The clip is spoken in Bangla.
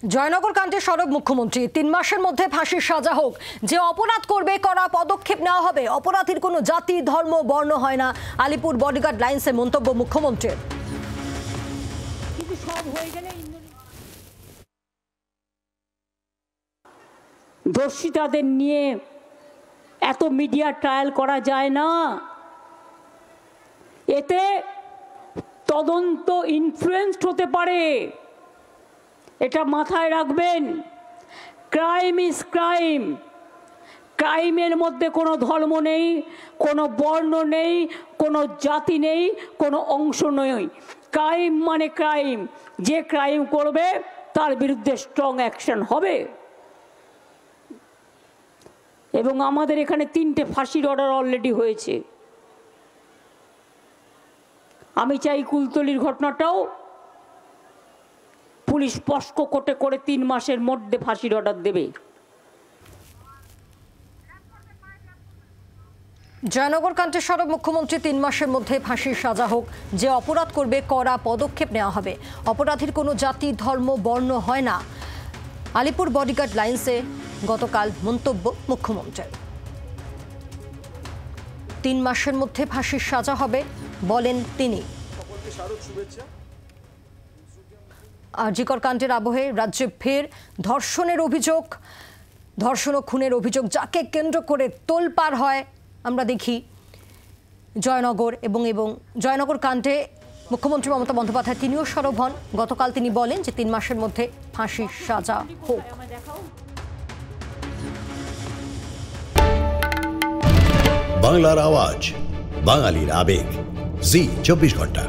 জয়নগর কাণ্ডে সরব মুখ্যমন্ত্রী 3 মাসের মধ্যে ফাঁসির সাজা হোক, যে অপরাধ করবে কড়া পদক্ষেপ নেওয়া হবে, অপরাধীর কোনো জাতি ধর্ম বর্ণ হয় না, আলিপুর বডিগার্ড লাইন্সে মন্তব্য মুখ্যমন্ত্রীর। কিন্তু সব হয়ে গেলে দোষীদের নিয়ে এত মিডিয়া ট্রায়াল করা যায় না, এতে তদন্ত ইনফ্লুয়েন্সড হতে পারে, এটা মাথায় রাখবেন। ক্রাইম ইজ ক্রাইম, ক্রাইমের মধ্যে কোনো ধর্ম নেই, কোনো বর্ণ নেই, কোনো জাতি নেই, কোনো অংশ নেই। ক্রাইম মানে ক্রাইম, যে ক্রাইম করবে তার বিরুদ্ধে স্ট্রং অ্যাকশন হবে। এবং আমাদের এখানে 3টে ফাঁসির অর্ডার অলরেডি হয়েছে। আমি চাই কুলতলির ঘটনাটাও পুলিশ স্পষ্ট করে 3 মাসের মধ্যে ফাঁসির অর্ডার দেবে। জয়নগর কাণ্ডে সরব মুখ্যমন্ত্রী 3 মাসের মধ্যে ফাঁসির সাজা হোক, যে অপরাধ করবে কড়া পদক্ষেপ নেওয়া হবে, অপরাধীর কোনো জাতি ধর্ম বর্ণ হয় না, আলিপুর বডিগার্ড লাইন্সে গতকাল মন্তব্য মুখ্যমন্ত্রীর। 3 মাসের মধ্যে ফাঁসির সাজা হবে বলেন তিনি। আরজিকর কাণ্ডের আবহে রাজ্যে ফের ধর্ষণের অভিযোগ, ধর্ষণ ও খুনের অভিযোগ যাকে কেন্দ্র করে তোলপাড় হয়। আমরা দেখি জয়নগর এবং জয়নগর কাণ্ডে মুখ্যমন্ত্রী মমতা বন্দ্যোপাধ্যায় তিনিও সরব হন। গতকাল তিনি বলেন যে 3 মাসের মধ্যে ফাঁসির সাজা হোক। বাংলার আওয়াজ, বাঙালির আবেগ, জি 24 ঘন্টা।